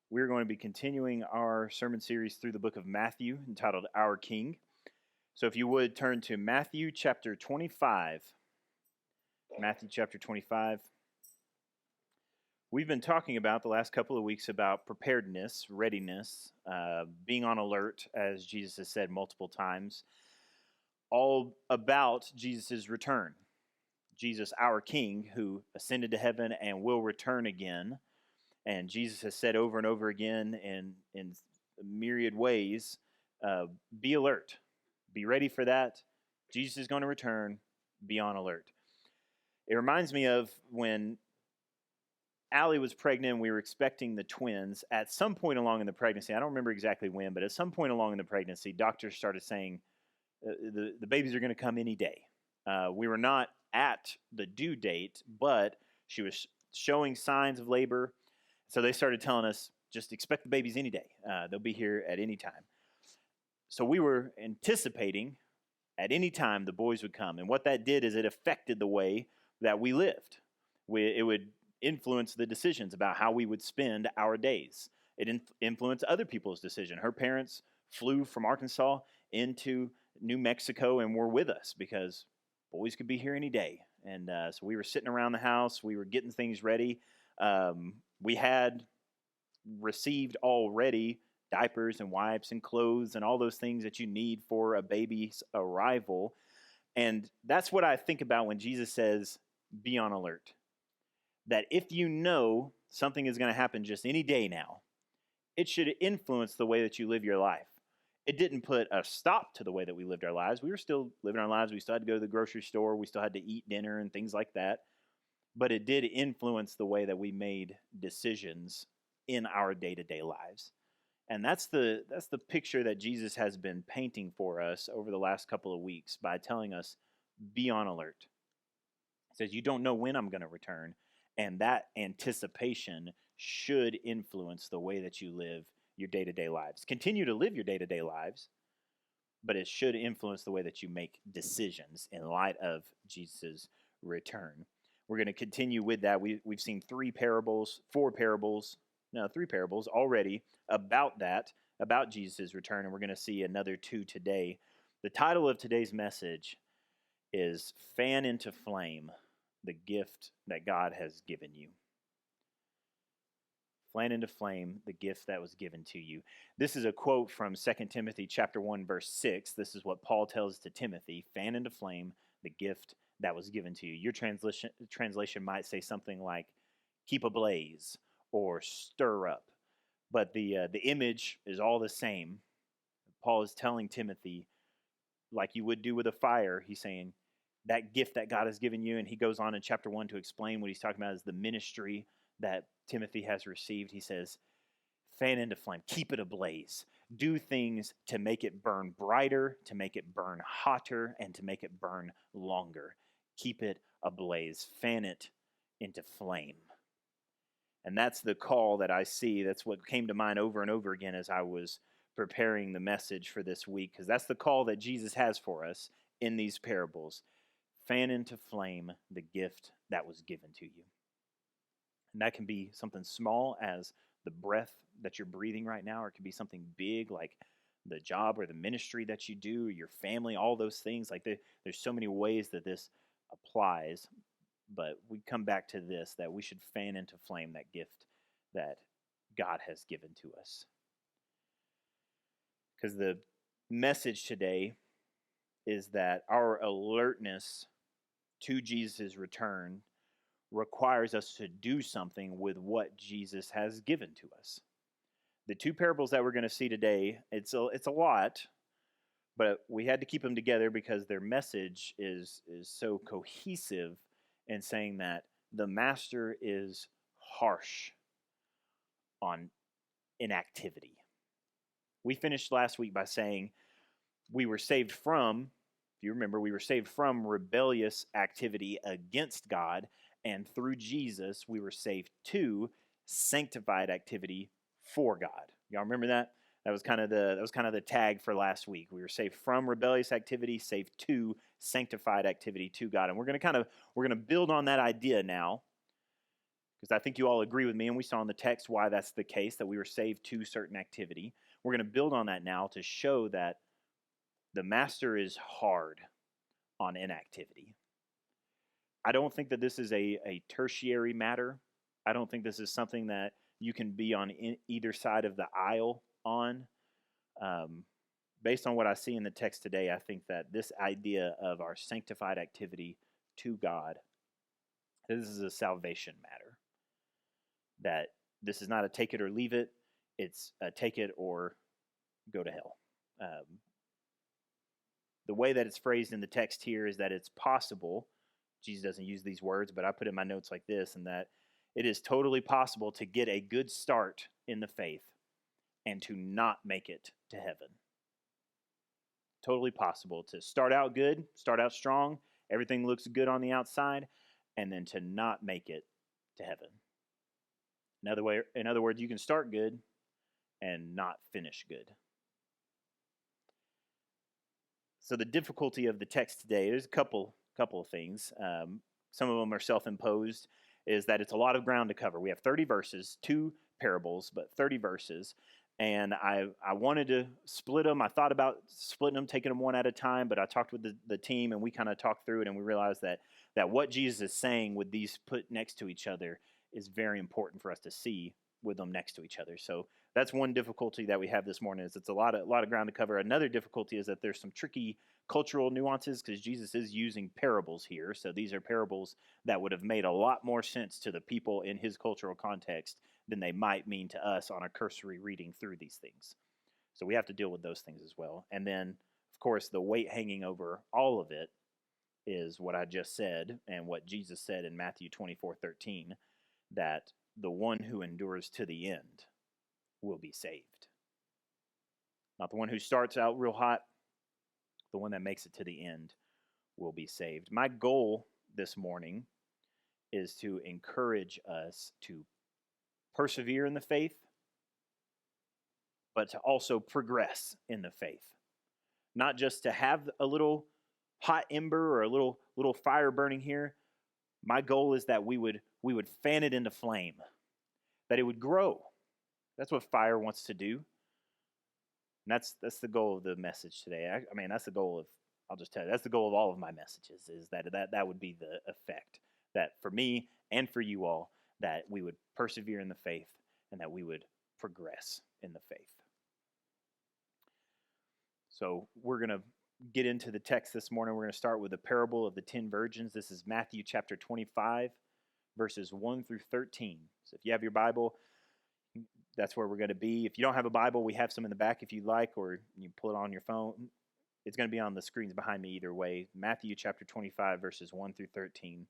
We're going to be continuing our sermon series through the book of Matthew entitled Our King. So if you would turn to Matthew chapter 25. Matthew chapter 25. We've been talking about the last couple of weeks about preparedness, readiness, being on alert, as Jesus has said multiple times, all about Jesus' return. Jesus, our King, who ascended to heaven and will return again. And Jesus has said over and over again in myriad ways, be alert, be ready for that. Jesus is going to return, be on alert. It reminds me of when Allie was pregnant, we were expecting the twins. At some point along in the pregnancy, I don't remember exactly when, but at some point along in the pregnancy, doctors started saying the babies are going to come any day. We were not at the due date, but she was showing signs of labor. So they started telling us, just expect the babies any day. They'll be here at any time. So we were anticipating at any time the boys would come. And what that did is it affected the way that we lived. It would influence the decisions about how we would spend our days. It influenced other people's decision. Her parents flew from Arkansas into New Mexico and were with us because boys could be here any day. And so we were sitting around the house. We were getting things ready. We had received already diapers and wipes and clothes and all those things that you need for a baby's arrival. And that's what I think about when Jesus says, be on alert. That if you know something is going to happen just any day now, it should influence the way that you live your life. It didn't put a stop to the way that we lived our lives. We were still living our lives. We still had to go to the grocery store. We still had to eat dinner and things like that. But it did influence the way that we made decisions in our day-to-day lives. And that's the picture that Jesus has been painting for us over the last couple of weeks by telling us, be on alert. He says, you don't know when I'm going to return, and that anticipation should influence the way that you live your day-to-day lives. Continue to live your day-to-day lives, but it should influence the way that you make decisions in light of Jesus' return. We're going to continue with that. We've seen three parables already about that, about Jesus' return, and we're going to see another two today. The title of today's message is Fan into Flame, the gift that God has given you. Fan into flame, the gift that was given to you. This is a quote from 2 Timothy chapter 1, verse 6. This is what Paul tells to Timothy, fan into flame, the gift that was given to you. Your translation might say something like keep ablaze or stir up, but the image is all the same. Paul is telling Timothy, like you would do with a fire, he's saying that gift that God has given you, and he goes on in chapter 1 to explain what he's talking about is the ministry that Timothy has received. He says, fan into flame, keep it ablaze. Do things to make it burn brighter, to make it burn hotter, and to make it burn longer. Keep it ablaze. Fan it into flame. And that's the call that I see. That's what came to mind over and over again as I was preparing the message for this week, because that's the call that Jesus has for us in these parables. Fan into flame the gift that was given to you. And that can be something small as the breath that you're breathing right now, or it can be something big like the job or the ministry that you do, or your family, all those things. Like there's so many ways that this applies, but we come back to this, that we should fan into flame that gift that God has given to us. Because the message today is that our alertness to Jesus' return requires us to do something with what Jesus has given to us. The two parables that we're going to see today, it's a lot, but we had to keep them together because their message is so cohesive in saying that the master is harsh on inactivity. We finished last week by saying we were saved from, if you remember, we were saved from rebellious activity against God, and through Jesus, we were saved to sanctified activity for God. Y'all remember that? That was kind of the tag for last week. We were saved from rebellious activity, saved to sanctified activity to God. And we're going to build on that idea now because I think you all agree with me, and we saw in the text why that's the case, that we were saved to certain activity. We're going to build on that now to show that the master is hard on inactivity. I don't think that this is a tertiary matter. I don't think this is something that you can be on either side of the aisle on. Based on what I see in the text today, I think that this idea of our sanctified activity to God, this is a salvation matter. That this is not a take it or leave it. It's a take it or go to hell. The way that it's phrased in the text here is that it's possible. Jesus doesn't use these words, but I put in my notes like this, and that it is totally possible to get a good start in the faith and to not make it to heaven. Totally possible to start out good, start out strong, everything looks good on the outside, and then to not make it to heaven. In other words, you can start good and not finish good. So the difficulty of the text today, there's a couple of things. Some of them are self-imposed, is that it's a lot of ground to cover. We have 30 verses, 2 parables, but 30 verses. And I wanted to split them. I thought about splitting them, taking them one at a time, but I talked with the team, and we kind of talked through it, and we realized that what Jesus is saying with these put next to each other is very important for us to see with them next to each other. So that's one difficulty that we have this morning, is it's a lot of ground to cover. Another difficulty is that there's some tricky cultural nuances, because Jesus is using parables here. So these are parables that would have made a lot more sense to the people in his cultural context than they might mean to us on a cursory reading through these things. So we have to deal with those things as well. And then, of course, the weight hanging over all of it is what I just said, and what Jesus said in Matthew 24:13, that the one who endures to the end will be saved. Not the one who starts out real hot, the one that makes it to the end will be saved. My goal this morning is to encourage us to persevere in the faith, but to also progress in the faith. Not just to have a little hot ember or a little fire burning here. My goal is that we would fan it into flame, that it would grow. That's what fire wants to do. And that's the goal of the message today. I mean, that's the goal of, I'll just tell you, that's the goal of all of my messages, is that would be the effect. That for me and for you all, that we would persevere in the faith and that we would progress in the faith. So we're going to get into the text this morning. We're going to start with the parable of the 10 virgins. This is Matthew chapter 25, verses 1 through 13. So if you have your Bible, that's where we're going to be. If you don't have a Bible, we have some in the back if you'd like, or you pull it on your phone. It's going to be on the screens behind me either way. Matthew chapter 25, verses 1 through 13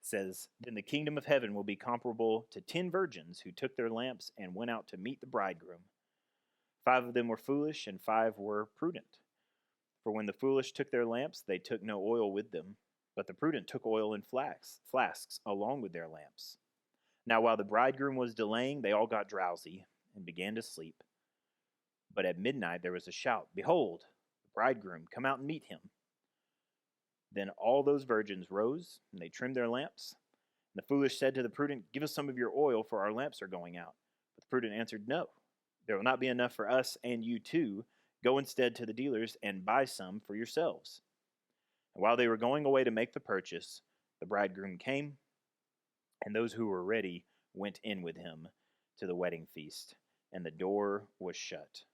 says, "Then the kingdom of heaven will be comparable to 10 virgins who took their lamps and went out to meet the bridegroom. 5 of them were foolish, and 5 were prudent. For when the foolish took their lamps, they took no oil with them, but the prudent took oil in flasks along with their lamps. Now while the bridegroom was delaying, they all got drowsy and began to sleep. But at midnight there was a shout, 'Behold, the bridegroom, come out and meet him.' Then all those virgins rose, and they trimmed their lamps. And the foolish said to the prudent, 'Give us some of your oil, for our lamps are going out.' But the prudent answered, 'No, there will not be enough for us and you too. Go instead to the dealers and buy some for yourselves.' And while they were going away to make the purchase, the bridegroom came, and those who were ready went in with him to the wedding feast, and the door was shut.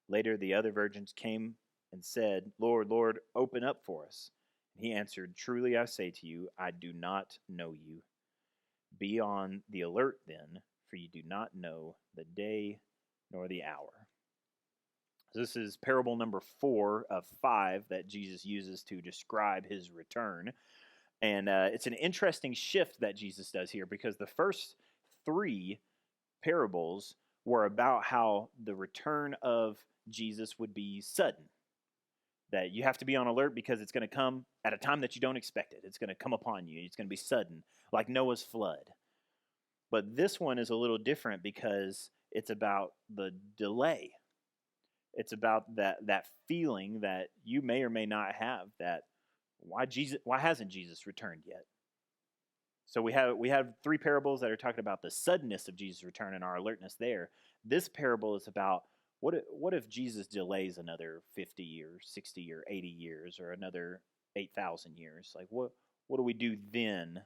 Later the other virgins came and said, 'Lord, Lord, open up for us.' And he answered, 'Truly I say to you, I do not know you. Be on the alert then, for you do not know the day nor the hour.'" This is parable number 4 of 5 that Jesus uses to describe his return. And it's an interesting shift that Jesus does here, because the first 3 parables were about how the return of Jesus would be sudden. That you have to be on alert because it's going to come at a time that you don't expect it. It's going to come upon you. It's going to be sudden, like Noah's flood. But this one is a little different because it's about the delay. It's about that feeling that you may or may not have, that why hasn't Jesus returned yet? So we have three parables that are talking about the suddenness of Jesus' return and our alertness there. This parable is about what if Jesus delays another 50 years, 60 or 80 years, or another 8,000 years? Like what do we do then?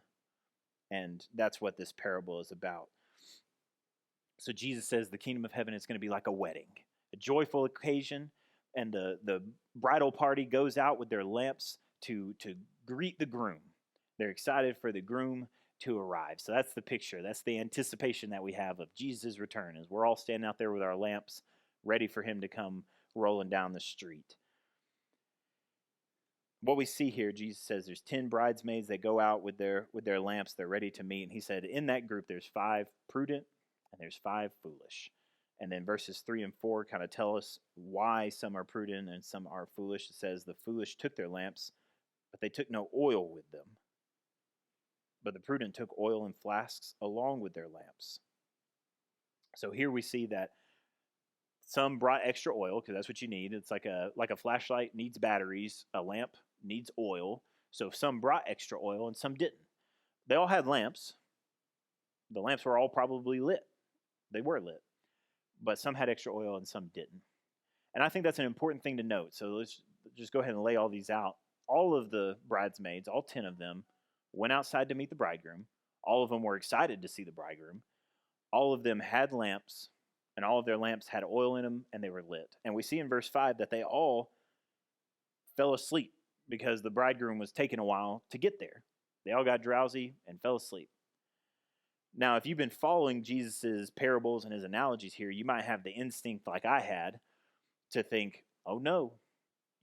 And that's what this parable is about. So Jesus says the kingdom of heaven is going to be like a wedding, a joyful occasion, and the bridal party goes out with their lamps to greet the groom. They're excited for the groom to arrive. So that's the picture. That's the anticipation that we have of Jesus' return, as we're all standing out there with our lamps, ready for him to come rolling down the street. What we see here, Jesus says there's 10 bridesmaids that go out with their lamps. They're ready to meet. And he said in that group there's 5 prudent and there's 5 foolish. And then verses 3 and 4 kind of tell us why some are prudent and some are foolish. It says the foolish took their lamps, but they took no oil with them. But the prudent took oil in flasks along with their lamps. So here we see that some brought extra oil because that's what you need. It's like a flashlight needs batteries, a lamp needs oil. So some brought extra oil and some didn't. They all had lamps. The lamps were all probably lit. They were lit. But some had extra oil and some didn't. And I think that's an important thing to note. So let's just go ahead and lay all these out. All of the bridesmaids, all 10 of them, went outside to meet the bridegroom. All of them were excited to see the bridegroom. All of them had lamps, and all of their lamps had oil in them, and they were lit. And we see in verse 5 that they all fell asleep because the bridegroom was taking a while to get there. They all got drowsy and fell asleep. Now, if you've been following Jesus' parables and his analogies here, you might have the instinct like I had to think, oh no,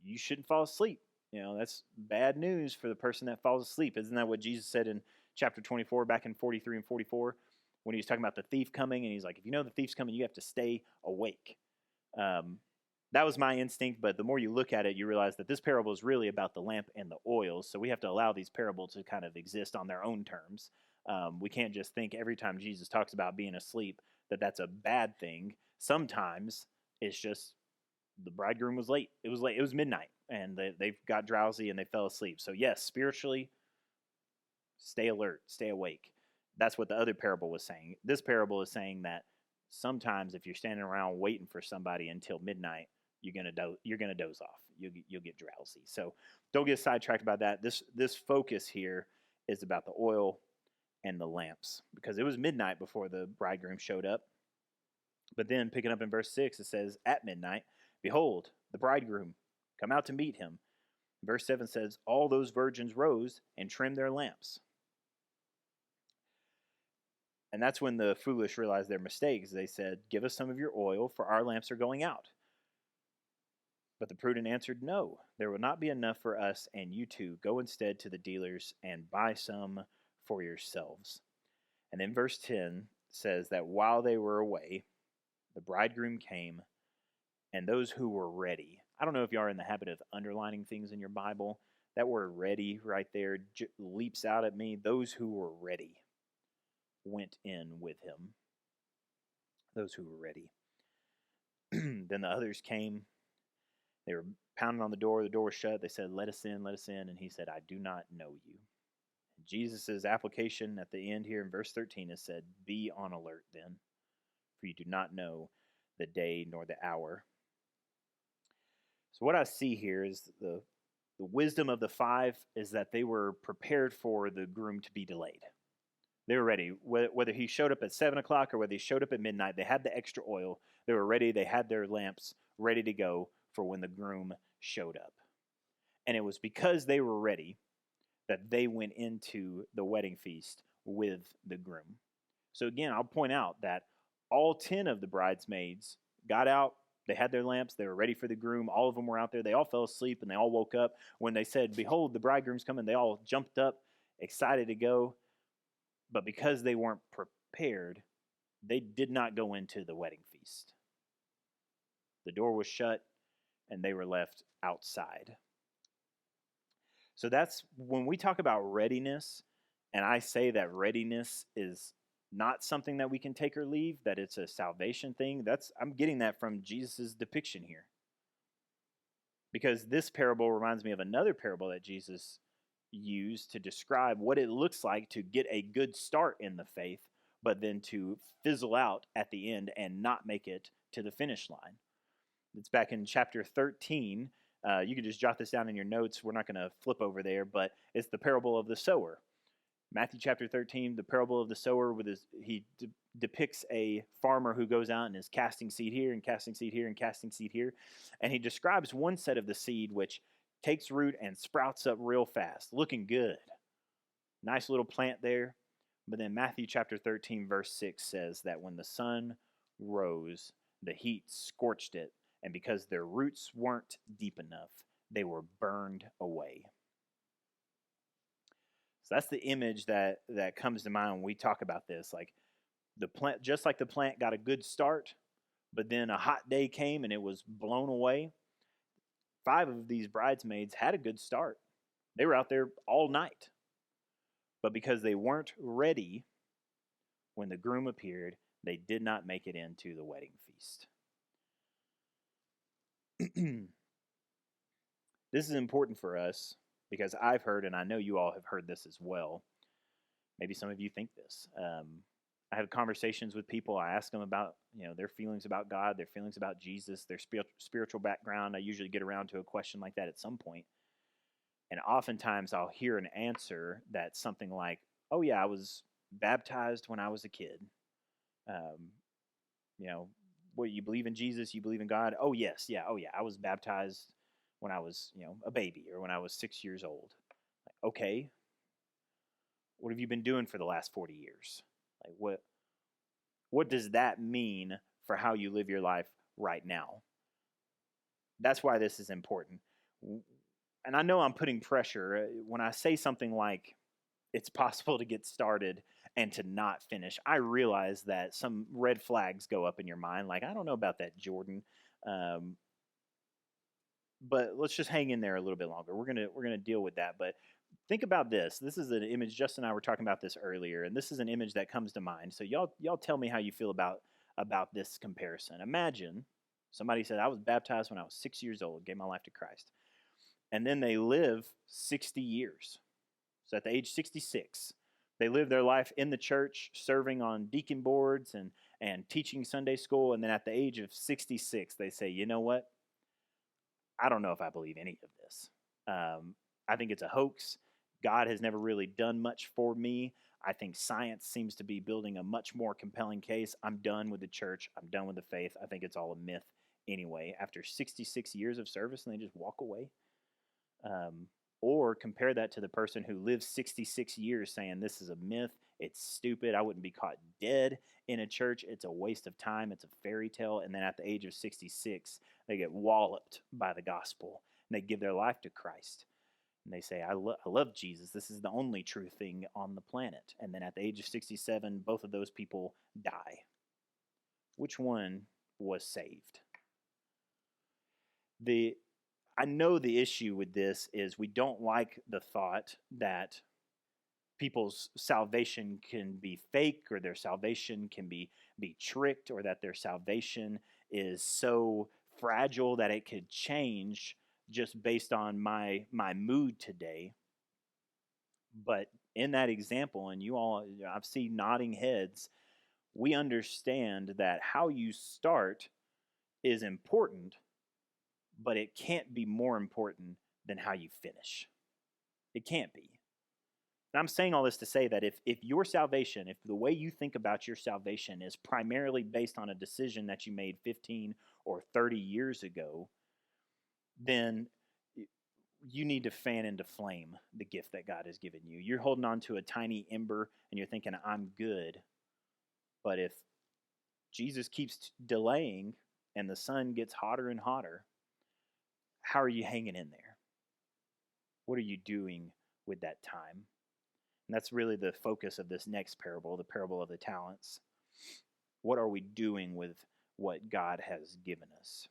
you shouldn't fall asleep. That's bad news for the person that falls asleep. Isn't that what Jesus said in chapter 24, back in 43 and 44, when he was talking about the thief coming? And he's like, if you know the thief's coming, you have to stay awake. That was my instinct, but the more you look at it, you realize that this parable is really about the lamp and the oil, so we have to allow these parables to kind of exist on their own terms. We can't just think every time Jesus talks about being asleep that that's a bad thing. Sometimes it's just the bridegroom was late. It was late. It was midnight, and they got drowsy and they fell asleep. So yes, spiritually, stay alert, stay awake. That's what the other parable was saying. This parable is saying that sometimes if you're standing around waiting for somebody until midnight, you're gonna doze off. You'll get drowsy. So don't get sidetracked about that. This focus here is about the oil and the lamps, because it was midnight before the bridegroom showed up. But then picking up in verse 6, it says, at midnight, behold, the bridegroom, come out to meet him. Verse 7 says, all those virgins rose and trimmed their lamps. And that's when the foolish realized their mistakes. They said, give us some of your oil, for our lamps are going out. But the prudent answered, no, there will not be enough for us and you too. Go instead to the dealers and buy some for yourselves. And then verse 10 says that while they were away, the bridegroom came, and those who were ready. I don't know if you are in the habit of underlining things in your Bible. That word ready right there leaps out at me. Those who were ready went in with him. Those who were ready. Then the others came. They were pounding on the door was shut. They said, let us in, let us in. And he said, I do not know you. Jesus' application at the end here in verse 13 is said, be on alert then, for you do not know the day nor the hour. So what I see here is the wisdom of the 5 is that they were prepared for the groom to be delayed. They were ready. Whether he showed up at 7 o'clock or whether he showed up at midnight, they had the extra oil. They were ready. They had their lamps ready to go for when the groom showed up. And it was because they were ready that they went into the wedding feast with the groom. So again, I'll point out that all 10 of the bridesmaids got out. They had their lamps. They were ready for the groom. All of them were out there. They all fell asleep and they all woke up. When they said, behold, the bridegroom's coming, they all jumped up, excited to go. But because they weren't prepared, they did not go into the wedding feast. The door was shut and they were left outside. So that's when we talk about readiness, and I say that readiness is not something that we can take or leave, that it's a salvation thing. I'm getting that from Jesus' depiction here. Because this parable reminds me of another parable that Jesus used to describe what it looks like to get a good start in the faith, but then to fizzle out at the end and not make it to the finish line. It's back in chapter 13. You can just jot this down in your notes. We're not going to flip over there, but it's the parable of the sower. Matthew chapter 13, the parable of the sower, he depicts a farmer who goes out and is casting seed here and casting seed here and casting seed here. And he describes one set of the seed which takes root and sprouts up real fast, looking good. Nice little plant there. But then Matthew chapter 13, verse 6 says that when the sun rose, the heat scorched it, and because their roots weren't deep enough, they were burned away. So that's the image that comes to mind when we talk about this. Like the plant, just like the plant got a good start, but then a hot day came and it was blown away. 5 of these bridesmaids had a good start. They were out there all night. But because they weren't ready when the groom appeared, they did not make it into the wedding feast. This is important for us because I've heard, and I know you all have heard this as well. Maybe some of you think this. I have conversations with people. I ask them about, their feelings about God, their feelings about Jesus, their spiritual background. I usually get around to a question like that at some point. And oftentimes I'll hear an answer that's something like, oh yeah, I was baptized when I was a kid. What, you believe in Jesus? You believe in God? Oh yes, yeah, oh yeah, I was baptized when I was, a baby or when I was 6 years old. Like, okay, what have you been doing for the last 40 years? Like, what does that mean for how you live your life right now? That's why this is important. And I know I'm putting pressure when I say something like it's possible to get started and to not finish. I realize that some red flags go up in your mind, like, I don't know about that, Jordan. But let's just hang in there a little bit longer. We're gonna deal with that. But think about this. This is an image. Justin and I were talking about this earlier, and this is an image that comes to mind. So y'all tell me how you feel about this comparison. Imagine somebody said, I was baptized when I was 6 years old, gave my life to Christ. And then they live 60 years. So at the age 66, they live their life in the church, serving on deacon boards and teaching Sunday school. And then at the age of 66, they say, you know what? I don't know if I believe any of this. I think it's a hoax. God has never really done much for me. I think science seems to be building a much more compelling case. I'm done with the church. I'm done with the faith. I think it's all a myth anyway. After 66 years of service, and they just walk away. Or compare that to the person who lives 66 years saying this is a myth, it's stupid, I wouldn't be caught dead in a church, it's a waste of time, it's a fairy tale. And then at the age of 66, they get walloped by the gospel and they give their life to Christ. And they say, I love Jesus, this is the only true thing on the planet. And then at the age of 67, both of those people die. Which one was saved? I know the issue with this is we don't like the thought that people's salvation can be fake or their salvation can be tricked or that their salvation is so fragile that it could change just based on my mood today. But in that example, and you all, I've seen nodding heads, we understand that how you start is important, but it can't be more important than how you finish. It can't be. And I'm saying all this to say that if your salvation, if the way you think about your salvation is primarily based on a decision that you made 15 or 30 years ago, then you need to fan into flame the gift that God has given you. You're holding on to a tiny ember and you're thinking, I'm good. But if Jesus keeps delaying and the sun gets hotter and hotter, how are you hanging in there? What are you doing with that time? And that's really the focus of this next parable, the parable of the talents. What are we doing with what God has given us?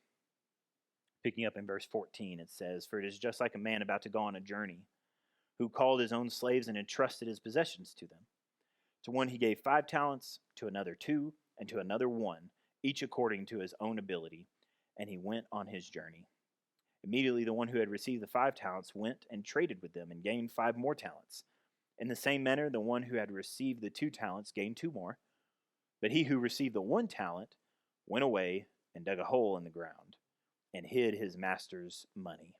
Picking up in verse 14, it says, For it is just like a man about to go on a journey, who called his own slaves and entrusted his possessions to them. To one he gave 5 talents, to another 2, and to another 1, each according to his own ability, and he went on his journey. Immediately, the one who had received the 5 talents went and traded with them and gained 5 more talents. In the same manner, the one who had received the 2 talents gained 2 more. But he who received the 1 talent went away and dug a hole in the ground and hid his master's money.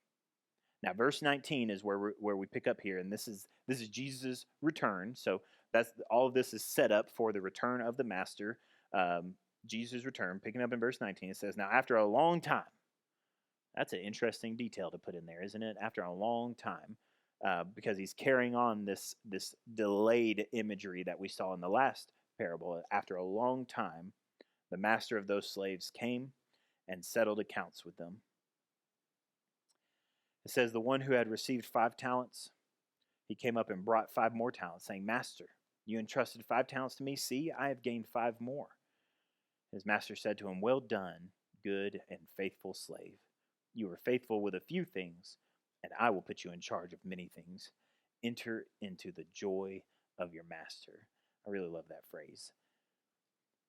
Now, verse 19 is where we pick up here, and this is Jesus' return. So that's all of this is set up for the return of the master, Jesus' return. Picking up in verse 19, it says, "Now after a long time." That's an interesting detail to put in there, isn't it? After a long time, because he's carrying on this delayed imagery that we saw in the last parable. After a long time, the master of those slaves came and settled accounts with them. It says, "The one who had received 5 talents, he came up and brought 5 more talents, saying, 'Master, you entrusted 5 talents to me. See, I have gained 5 more.' His master said to him, 'Well done, good and faithful slave. You were faithful with a few things, and I will put you in charge of many things. Enter into the joy of your master.'" I really love that phrase.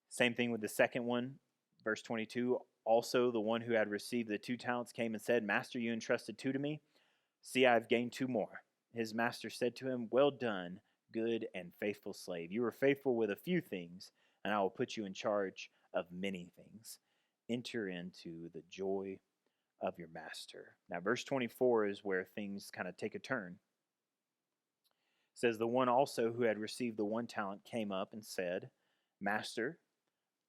Same thing with the second one, verse 22. "Also, the one who had received the 2 talents came and said, 'Master, you entrusted 2 to me. See, I have gained 2 more.' His master said to him, 'Well done, good and faithful slave. You were faithful with a few things, and I will put you in charge of many things. Enter into the joy of your master.'" Now, verse 24 is where things kind of take a turn. It says, "The one also who had received the 1 talent came up and said, 'Master,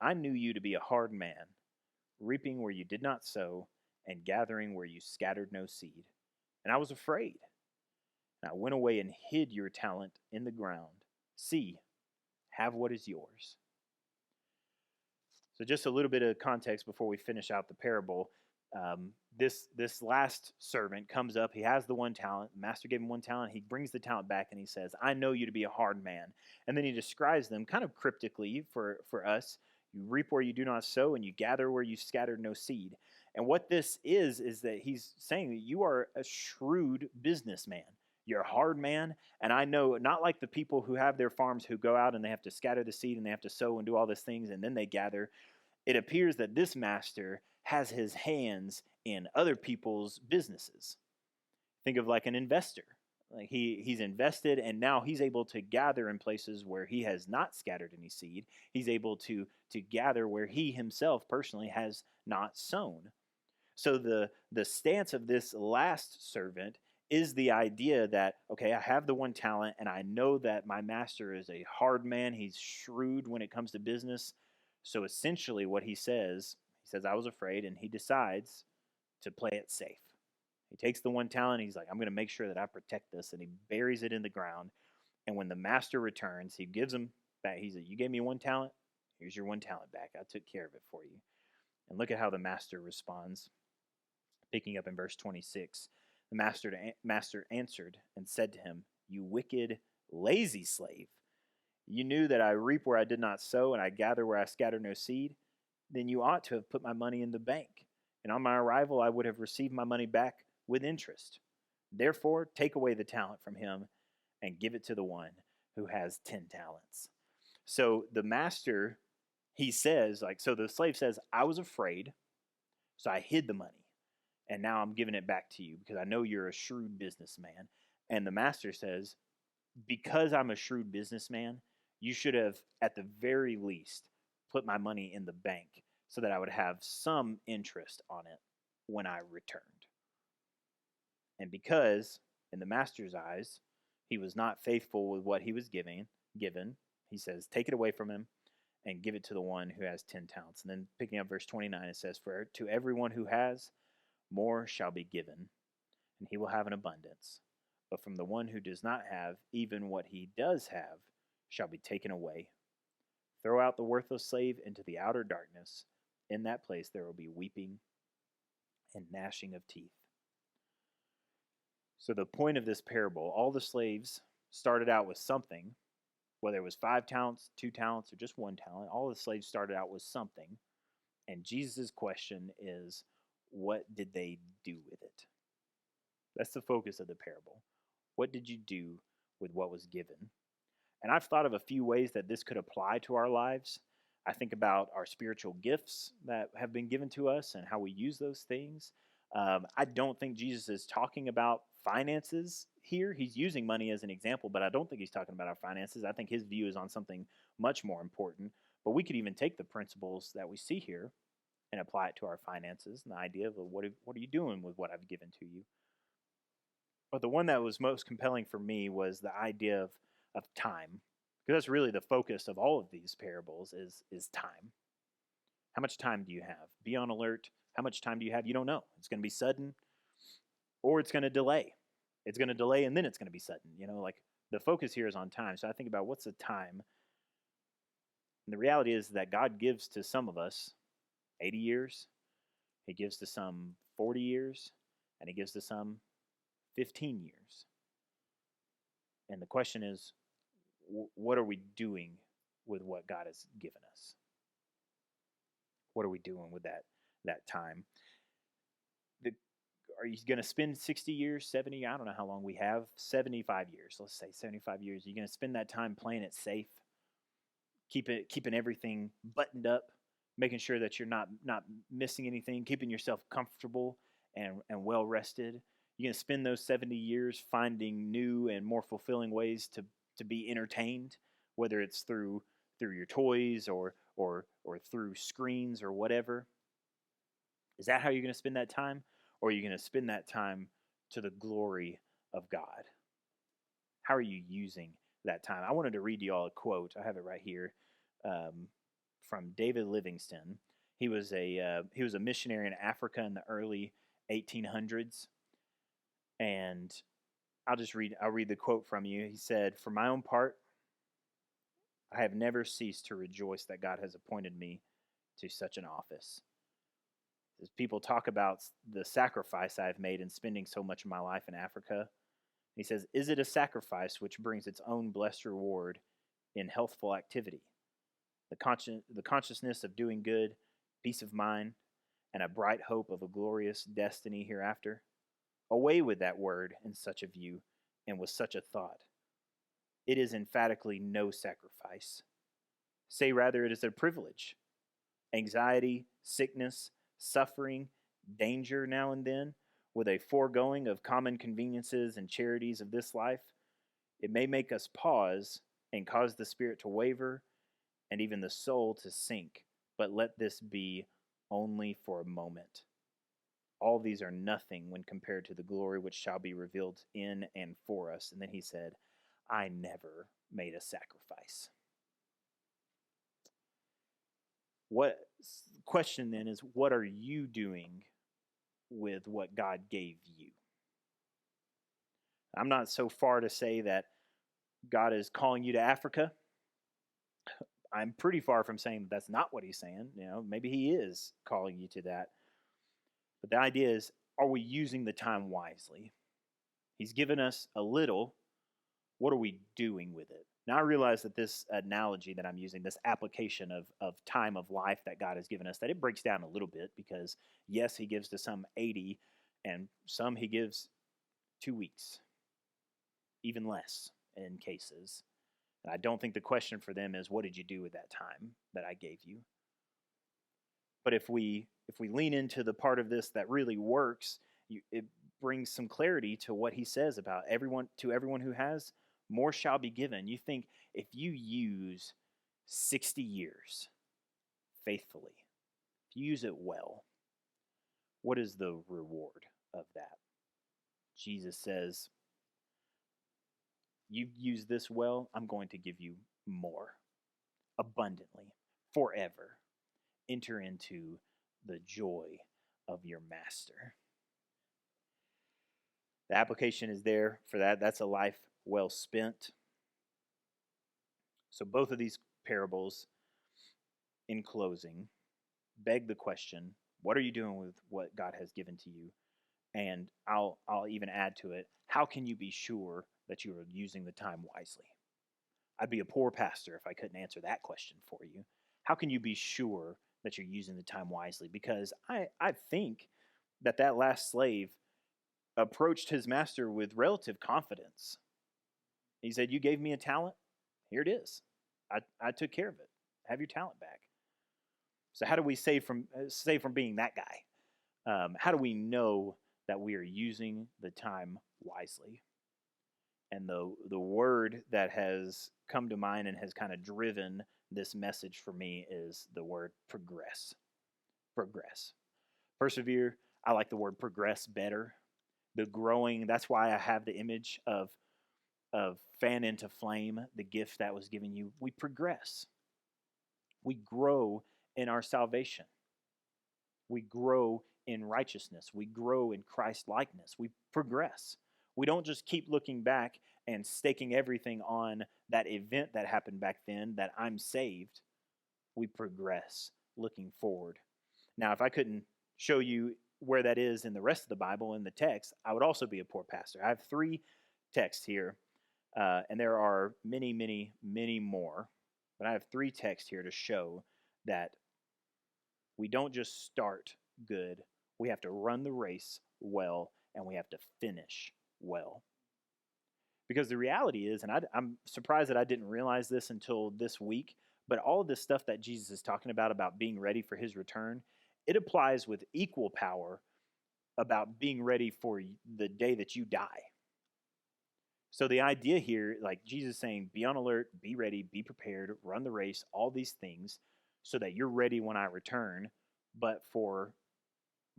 I knew you to be a hard man, reaping where you did not sow, and gathering where you scattered no seed. And I was afraid. And I went away and hid your talent in the ground. See, have what is yours.'" So just a little bit of context before we finish out the parable. This last servant comes up. He has the 1 talent. The master gave him 1 talent. He brings the talent back and he says, "I know you to be a hard man." And then he describes them kind of cryptically for us. You reap where you do not sow, and you gather where you scattered no seed. And what this is that he's saying that you are a shrewd businessman. You're a hard man, and I know, not like the people who have their farms who go out and they have to scatter the seed and they have to sow and do all these things and then they gather. It appears that this master has his hands in other people's businesses. Think of like an investor. Like he's invested, and now he's able to gather in places where he has not scattered any seed. He's able to gather where he himself personally has not sown. So the stance of this last servant is the idea that, okay, I have the 1 talent, and I know that my master is a hard man. He's shrewd when it comes to business. So essentially what he says, "I was afraid," and he decides to play it safe. He takes the 1 talent, he's like, "I'm going to make sure that I protect this," and he buries it in the ground. And when the master returns, he gives him back. He said, "You gave me 1 talent. Here's your 1 talent back. I took care of it for you." And look at how the master responds. Picking up in verse 26, the master answered and said to him, "You wicked, lazy slave. You knew that I reap where I did not sow, and I gather where I scatter no seed. Then you ought to have put my money in the bank, and on my arrival I would have received my money back with interest. Therefore, take away the talent from him and give it to the one who has 10 talents." So the master, he says, so the slave says, "I was afraid, so I hid the money, and now I'm giving it back to you because I know you're a shrewd businessman." And the master says, "Because I'm a shrewd businessman, you should have, at the very least, put my money in the bank so that I would have some interest on it when I returned." And because, in the master's eyes, he was not faithful with what he was given, he says, "Take it away from him and give it to the one who has 10 talents. And then picking up verse 29, it says, "For to everyone who has, more shall be given, and he will have an abundance. But from the one who does not have, even what he does have shall be taken away. Throw out the worthless slave into the outer darkness. In that place there will be weeping and gnashing of teeth." So the point of this parable, all the slaves started out with something, whether it was 5 talents, 2 talents, or just 1 talent. All the slaves started out with something. And Jesus' question is, what did they do with it? That's the focus of the parable. What did you do with what was given? And I've thought of a few ways that this could apply to our lives. I think about our spiritual gifts that have been given to us and how we use those things. I don't think Jesus is talking about finances here. He's using money as an example, but I don't think he's talking about our finances. I think his view is on something much more important. But we could even take the principles that we see here and apply it to our finances and the idea of what are you doing with what I've given to you. But the one that was most compelling for me was the idea of time, because that's really the focus of all of these parables is time. How much time do you have? Be on alert. How much time do you have? You don't know. It's going to be sudden, or it's going to delay. It's going to delay, and then it's going to be sudden. Like the focus here is on time. So I think about what's the time. And the reality is that God gives to some of us 80 years. He gives to some 40 years, and he gives to some 15 years. And the question is, what are we doing with what God has given us? What are we doing with that time? Are you going to spend 60 years, 70? I don't know how long we have. 75 years. Let's say 75 years. You're going to spend that time playing it safe, keeping everything buttoned up, making sure that you're not missing anything, keeping yourself comfortable and well rested. You're going to spend those 70 years finding new and more fulfilling ways to be entertained, whether it's through your toys or through screens or whatever. Is that how you're going to spend that time? Or are you going to spend that time to the glory of God? How are you using that time? I wanted to read you all a quote. I have it right here from David Livingstone. He was a missionary in Africa in the early 1800s, and I'll read the quote from you. He said, "For my own part, I have never ceased to rejoice that God has appointed me to such an office. As people talk about the sacrifice I've made in spending so much of my life in Africa," he says, "is it a sacrifice which brings its own blessed reward in healthful activity, the consciousness of doing good, peace of mind, and a bright hope of a glorious destiny hereafter? Away with that word in such a view and with such a thought. It is emphatically no sacrifice. Say rather it is a privilege. Anxiety, sickness, suffering, danger now and then, with a foregoing of common conveniences and charities of this life, it may make us pause and cause the spirit to waver and even the soul to sink, but let this be only for a moment. All these are nothing when compared to the glory which shall be revealed in and for us." And then he said, "I never made a sacrifice." What question then is, what are you doing with what God gave you? I'm not so far to say that God is calling you to Africa. I'm pretty far from saying that's not what he's saying. Maybe he is calling you to that. But the idea is, are we using the time wisely? He's given us a little. What are we doing with it? Now, I realize that this analogy that I'm using, this application of time of life that God has given us, that it breaks down a little bit because, yes, he gives to some 80, and some he gives 2 weeks, even less in cases. And I don't think the question for them is, what did you do with that time that I gave you? But if we lean into the part of this that really works, it brings some clarity to what he says about everyone who has, more shall be given. You think if you use 60 years faithfully, if you use it well, what is the reward of that? Jesus says, you've used this well, I'm going to give you more, abundantly, forever. Enter into the joy of your master. The application is there for that. That's a life well spent. So both of these parables, in closing, beg the question, what are you doing with what God has given to you? And I'll even add to it, how can you be sure that you are using the time wisely? I'd be a poor pastor if I couldn't answer that question for you. How can you be sure that you're using the time wisely? Because I think that last slave approached his master with relative confidence. He said, "You gave me a talent. Here it is. I took care of it. Have your talent back." So how do we save from being that guy? How do we know that we are using the time wisely? And the word that has come to mind and has kind of driven this message for me is the word progress. Progress. Persevere, I like the word progress better. The growing, that's why I have the image of fan into flame, the gift that was given you. We progress. We grow in our salvation. We grow in righteousness. We grow in Christ likeness. We progress. We don't just keep looking back and staking everything on that event that happened back then, that I'm saved. We progress looking forward. Now, if I couldn't show you where that is in the rest of the Bible, in the text, I would also be a poor pastor. I have 3 texts here, and there are many, many, many more. But I have 3 texts here to show that we don't just start good, we have to run the race well, and we have to finish well. Because the reality is, and I'm surprised that I didn't realize this until this week, but all of this stuff that Jesus is talking about being ready for his return, it applies with equal power about being ready for the day that you die. So the idea here, like Jesus saying, be on alert, be ready, be prepared, run the race, all these things, so that you're ready when I return. But for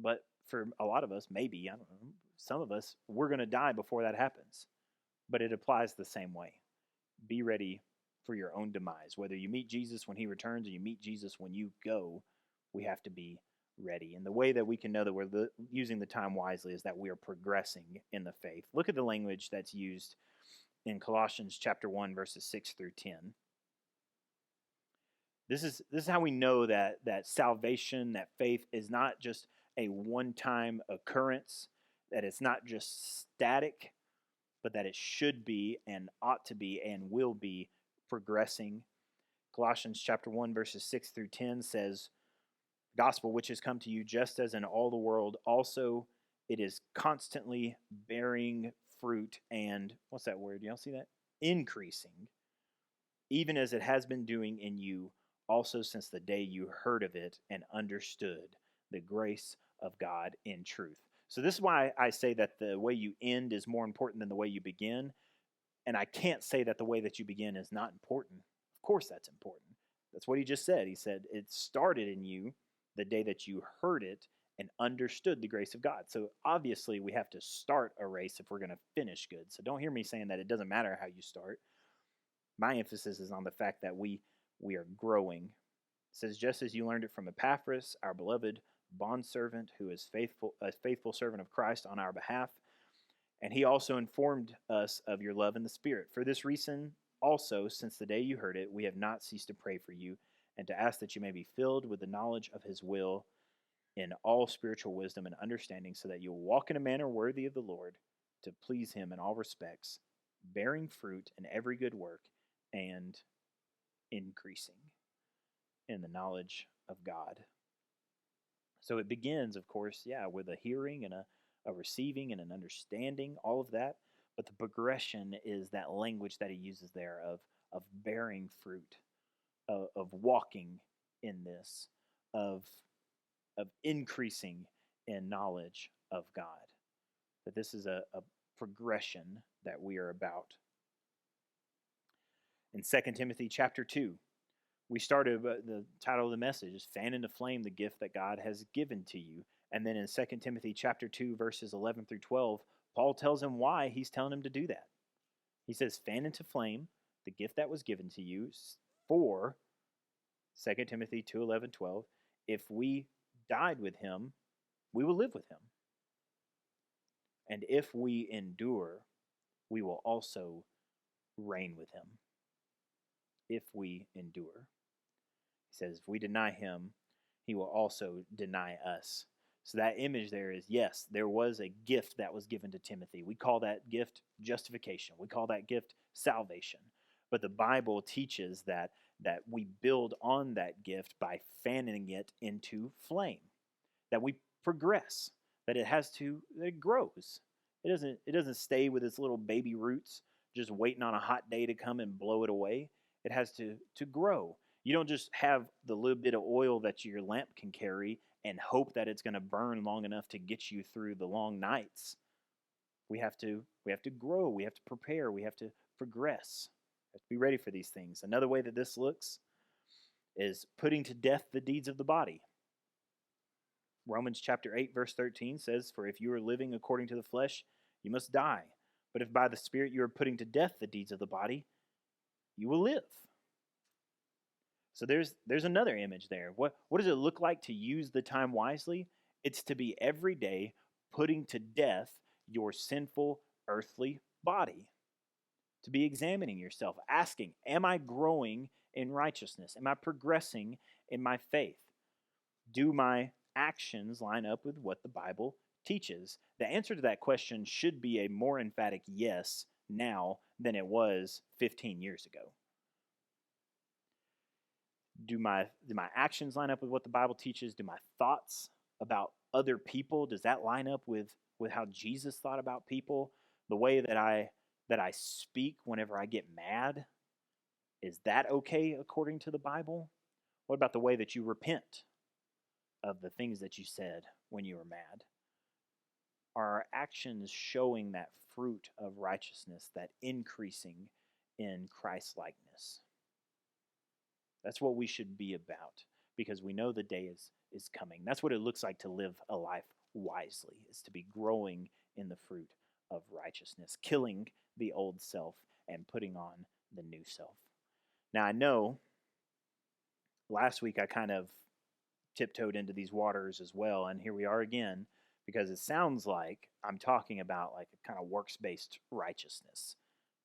a lot of us, maybe, I don't know, some of us, we're going to die before that happens. But it applies the same way. Be ready for your own demise. Whether you meet Jesus when he returns or you meet Jesus when you go, we have to be ready. And the way that we can know that we're using the time wisely is that we are progressing in the faith. Look at the language that's used in Colossians chapter 1, verses 6 through 10. This is how we know that salvation, that faith is not just a one-time occurrence, that it's not just static, but that it should be and ought to be and will be progressing. Colossians chapter 1, verses 6 through 10 says, gospel which has come to you just as in all the world, also it is constantly bearing fruit and, what's that word? Y'all see that? Increasing, even as it has been doing in you also since the day you heard of it and understood the grace of God in truth. So this is why I say that the way you end is more important than the way you begin. And I can't say that the way that you begin is not important. Of course that's important. That's what he just said. He said it started in you the day that you heard it and understood the grace of God. So obviously we have to start a race if we're going to finish good. So don't hear me saying that it doesn't matter how you start. My emphasis is on the fact that we are growing. It says, just as you learned it from Epaphras, our beloved bondservant, who is a faithful servant of Christ on our behalf. And he also informed us of your love in the Spirit. For this reason, also, since the day you heard it, we have not ceased to pray for you and to ask that you may be filled with the knowledge of his will in all spiritual wisdom and understanding, so that you will walk in a manner worthy of the Lord, to please him in all respects, bearing fruit in every good work and increasing in the knowledge of God. So it begins, of course, with a hearing and a receiving and an understanding, all of that. But the progression is that language that he uses there of bearing fruit, of walking in this, of increasing in knowledge of God. That this is a progression that we are about. In 2 Timothy chapter 2, we started, the title of the message is Fan into Flame the Gift that God has given to you. And then in 2 Timothy chapter 2, verses 11 through 12, Paul tells him why he's telling him to do that. He says, fan into flame the gift that was given to you, for 2 Timothy 2, 11, 12. If we died with him, we will live with him. And if we endure, we will also reign with him. If we endure. He says, if we deny him, he will also deny us. So that image there is, yes, there was a gift that was given to Timothy. We call that gift justification. We call that gift salvation. But the Bible teaches that we build on that gift by fanning it into flame, that we progress, that it grows. It doesn't stay with its little baby roots, just waiting on a hot day to come and blow it away. It has to grow. You don't just have the little bit of oil that your lamp can carry and hope that it's going to burn long enough to get you through the long nights. We have to grow, we have to prepare, we have to progress. We have to be ready for these things. Another way that this looks is putting to death the deeds of the body. Romans chapter 8 verse 13 says, "For if you are living according to the flesh, you must die. But if by the Spirit you are putting to death the deeds of the body, you will live." So there's another image there. What does it look like to use the time wisely? It's to be every day putting to death your sinful earthly body. To be examining yourself, asking, am I growing in righteousness? Am I progressing in my faith? Do my actions line up with what the Bible teaches? The answer to that question should be a more emphatic yes now than it was 15 years ago. Do my actions line up with what the Bible teaches? Do my thoughts about other people, does that line up with how Jesus thought about people? The way that I speak whenever I get mad, is that okay according to the Bible? What about the way that you repent of the things that you said when you were mad? Are our actions showing that fruit of righteousness, that increasing in Christ-likeness? That's what we should be about, because we know the day is coming. That's what it looks like to live a life wisely, is to be growing in the fruit of righteousness, killing the old self and putting on the new self. Now, I know last week I kind of tiptoed into these waters as well, and here we are again, because it sounds like I'm talking about like a kind of works-based righteousness.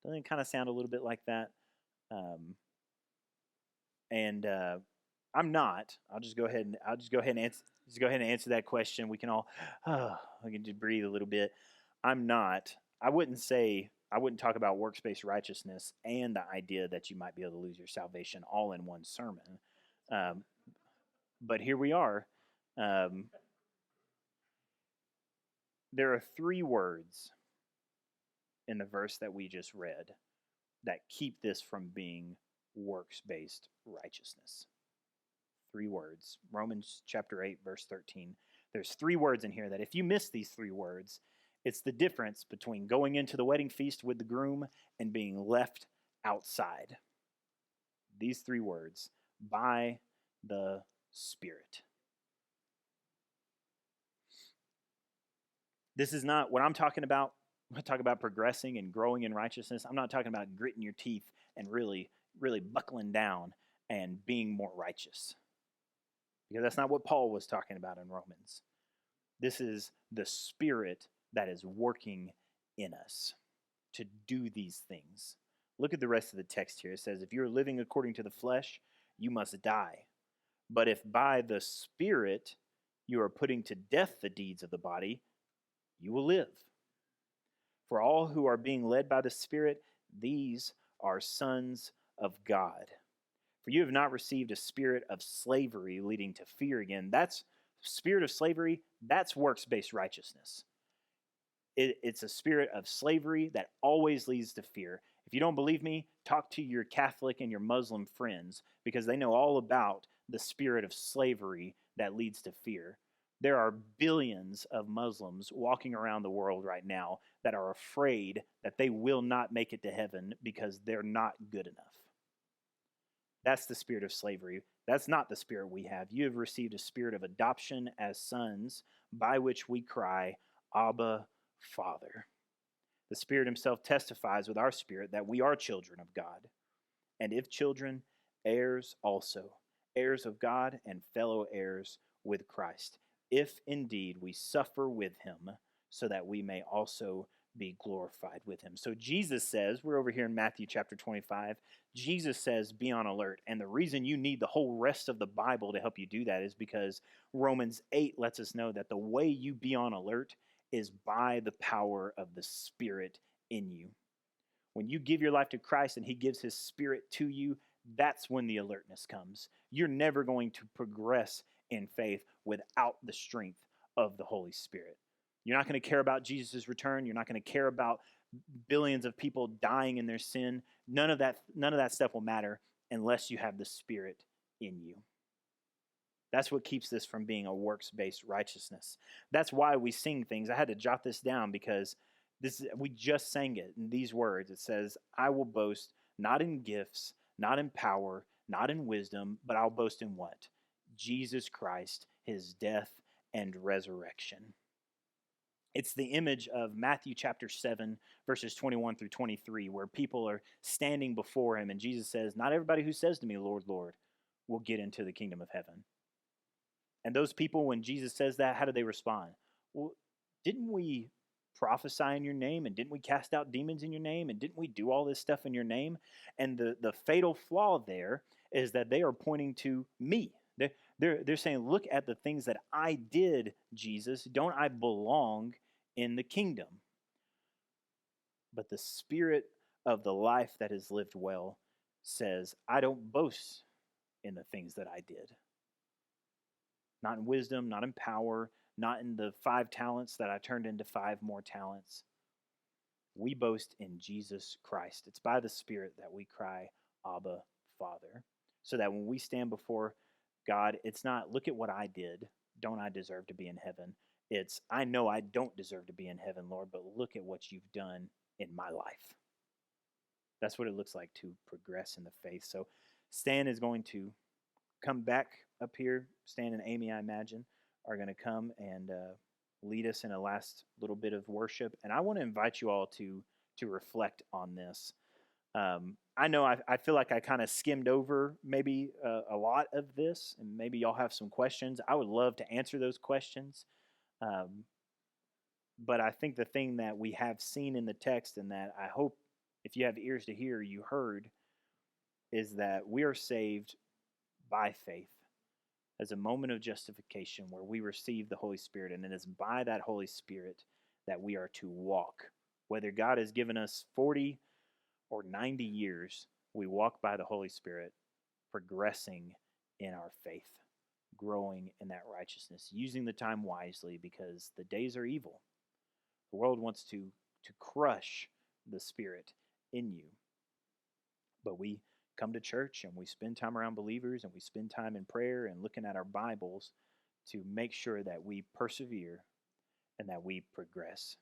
Doesn't it kind of sound a little bit like that? I'm not. I'll just go ahead and answer that question. We can all we can just breathe a little bit. I'm not. I wouldn't talk about works-based righteousness and the idea that you might be able to lose your salvation all in one sermon. But here we are. There are 3 words in the verse that we just read that keep this from being works-based righteousness. 3 words. Romans chapter 8, verse 13. There's 3 words in here that if you miss these 3 words, it's the difference between going into the wedding feast with the groom and being left outside. These 3 words, by the Spirit. This is not what I'm talking about. When I talk about progressing and growing in righteousness, I'm not talking about gritting your teeth and really buckling down and being more righteous. Because that's not what Paul was talking about in Romans. This is the Spirit that is working in us to do these things. Look at the rest of the text here. It says, if you're living according to the flesh, you must die. But if by the Spirit you are putting to death the deeds of the body, you will live. For all who are being led by the Spirit, these are sons of God. For you have not received a spirit of slavery leading to fear again. That's spirit of slavery, that's works-based righteousness. It's a spirit of slavery that always leads to fear. If you don't believe me, talk to your Catholic and your Muslim friends, because they know all about the spirit of slavery that leads to fear. There are billions of Muslims walking around the world right now that are afraid that they will not make it to heaven because they're not good enough. That's the spirit of slavery. That's not the spirit we have. You have received a spirit of adoption as sons, by which we cry, Abba, Father. The Spirit himself testifies with our spirit that we are children of God. And if children, heirs also, heirs of God and fellow heirs with Christ, if indeed we suffer with him, so that we may also be glorified with him. So Jesus says, we're over here in Matthew chapter 25, Jesus says, be on alert. And the reason you need the whole rest of the Bible to help you do that is because Romans 8 lets us know that the way you be on alert is by the power of the Spirit in you. When you give your life to Christ and he gives his Spirit to you, that's when the alertness comes. You're never going to progress in faith without the strength of the Holy Spirit. You're not going to care about Jesus' return. You're not going to care about billions of people dying in their sin. None of that stuff will matter unless you have the Spirit in you. That's what keeps this from being a works-based righteousness. That's why we sing things. I had to jot this down because we just sang it in these words. It says, I will boast not in gifts, not in power, not in wisdom, but I'll boast in what? Jesus Christ, his death and resurrection. It's the image of Matthew chapter 7, verses 21 through 23, where people are standing before him, and Jesus says, not everybody who says to me, Lord, Lord, will get into the kingdom of heaven. And those people, when Jesus says that, how do they respond? Well, didn't we prophesy in your name? And didn't we cast out demons in your name? And didn't we do all this stuff in your name? And the fatal flaw there is that they are pointing to me. They're saying, look at the things that I did, Jesus. Don't I belong in the kingdom? But the spirit of the life that is lived well says, I don't boast in the things that I did. Not in wisdom, not in power, not in the 5 talents that I turned into 5 more talents. We boast in Jesus Christ. It's by the Spirit that we cry, Abba, Father. So that when we stand before God, it's not, look at what I did. Don't I deserve to be in heaven? It's, I know I don't deserve to be in heaven, Lord, but look at what you've done in my life. That's what it looks like to progress in the faith. So Stan is going to come back up here. Stan and Amy, I imagine, are going to come and lead us in a last little bit of worship. And I want to invite you all to reflect on this. I know I feel like I kind of skimmed over maybe a lot of this, and maybe y'all have some questions. I would love to answer those questions. But I think the thing that we have seen in the text, and that I hope if you have ears to hear, you heard, is that we are saved by faith as a moment of justification where we receive the Holy Spirit, and it is by that Holy Spirit that we are to walk. Whether God has given us 40 or 90 years, we walk by the Holy Spirit, progressing in our faith, growing in that righteousness, using the time wisely because the days are evil. The world wants to crush the Spirit in you. But we come to church and we spend time around believers and we spend time in prayer and looking at our Bibles to make sure that we persevere and that we progress.